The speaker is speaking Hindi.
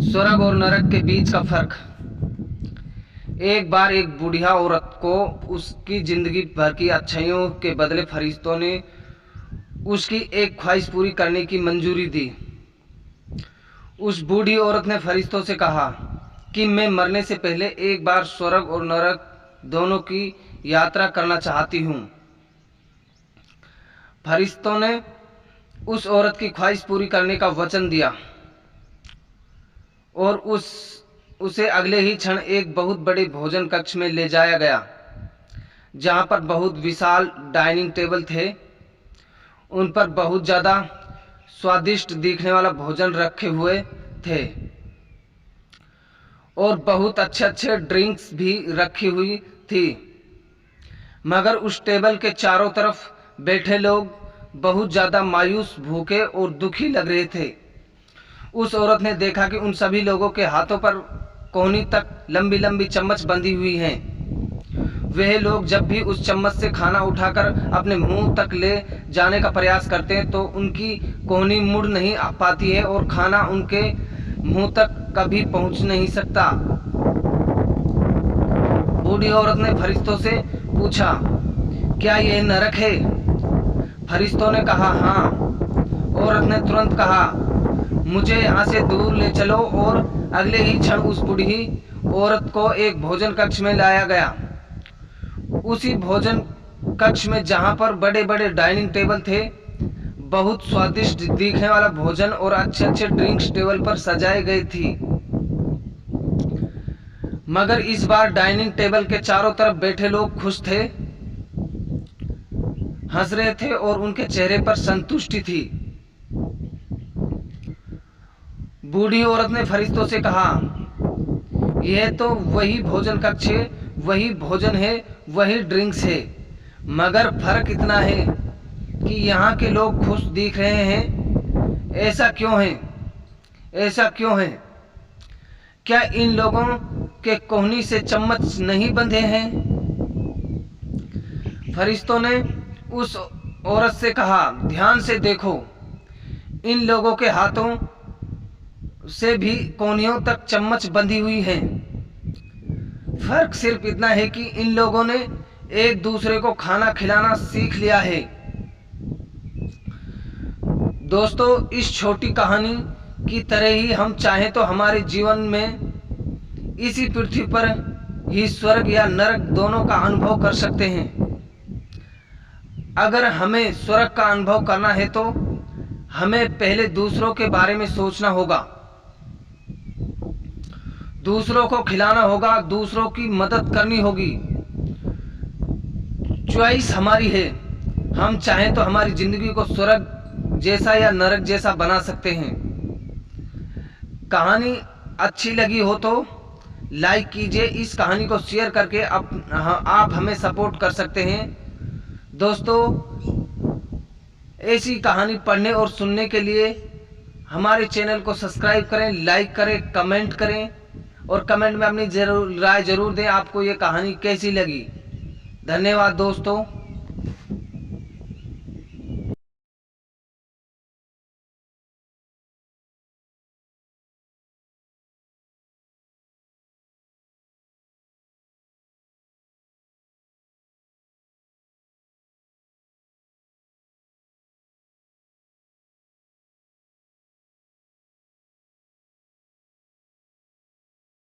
स्वर्ग और नरक के बीच का फर्क। एक बार एक बुढ़िया औरत को उसकी जिंदगी भर की अच्छाइयों के बदले फरिश्तों ने उसकी एक ख्वाहिश पूरी करने की मंजूरी दी। उस बूढ़ी औरत ने फरिश्तों से कहा कि मैं मरने से पहले एक बार स्वर्ग और नरक दोनों की यात्रा करना चाहती हूँ। फरिश्तों ने उस औरत की ख्वाहिश पूरी करने का वचन दिया और उसे अगले ही क्षण एक बहुत बड़े भोजन कक्ष में ले जाया गया, जहाँ पर बहुत विशाल डाइनिंग टेबल थे। उन पर बहुत ज़्यादा स्वादिष्ट दिखने वाला भोजन रखे हुए थे और बहुत अच्छे अच्छे ड्रिंक्स भी रखी हुई थी। मगर उस टेबल के चारों तरफ बैठे लोग बहुत ज़्यादा मायूस, भूखे और दुखी लग रहे थे। उस औरत ने देखा कि उन सभी लोगों के हाथों पर कोहनी तक लंबी लंबी चम्मच बंधी हुई हैं। वह लोग जब भी उस चम्मच से खाना उठाकर अपने मुंह तक ले जाने का प्रयास करते हैं तो उनकी कोहनी मुड़ नहीं पाती है और खाना उनके मुंह तक कभी पहुंच नहीं सकता। बूढ़ी औरत ने फरिश्तों से पूछा, क्या यह नरक है? फरिश्तों ने कहा, हाँ। औरत ने तुरंत कहा, मुझे यहाँ से दूर ले चलो, और अगले ही क्षण उस बूढ़ी औरत को एक भोजन कक्ष में लाया गया। उसी भोजन कक्ष में जहाँ पर बड़े बड़े डाइनिंग टेबल थे, बहुत स्वादिष्ट दिखने वाला भोजन और अच्छे अच्छे ड्रिंक्स टेबल पर सजाए गए थी। मगर इस बार डाइनिंग टेबल के चारों तरफ बैठे लोग खुश थे, हंस रहे थे और उनके चेहरे पर संतुष्टि थी। बूढ़ी औरत ने फरिश्तों से कहा, यह तो वही भोजन कक्ष है, वही भोजन है, वही ड्रिंक्स है, मगर फर्क इतना है कि यहाँ के लोग खुश दिख रहे हैं। ऐसा क्यों है? ऐसा क्यों है? क्या इन लोगों के कोहनी से चम्मच नहीं बंधे हैं? फरिश्तों ने उस औरत से कहा, ध्यान से देखो, इन लोगों के हाथों से भी कोहनियों तक चम्मच बंधी हुई हैं। फर्क सिर्फ इतना है कि इन लोगों ने एक दूसरे को खाना खिलाना सीख लिया है। दोस्तों, इस छोटी कहानी की तरह ही हम चाहें तो हमारे जीवन में इसी पृथ्वी पर ही स्वर्ग या नरक दोनों का अनुभव कर सकते हैं। अगर हमें स्वर्ग का अनुभव करना है तो हमें पहले दूसरों के बारे में सोचना होगा, दूसरों को खिलाना होगा, दूसरों की मदद करनी होगी। चॉइस हमारी है। हम चाहें तो हमारी जिंदगी को स्वर्ग जैसा या नरक जैसा बना सकते हैं। कहानी अच्छी लगी हो तो लाइक कीजिए। इस कहानी को शेयर करके आप हमें सपोर्ट कर सकते हैं। दोस्तों, ऐसी कहानी पढ़ने और सुनने के लिए हमारे चैनल को सब्सक्राइब करें, लाइक करें, कमेंट करें और कमेंट में अपनी राय जरूर दें। आपको ये कहानी कैसी लगी? धन्यवाद दोस्तों।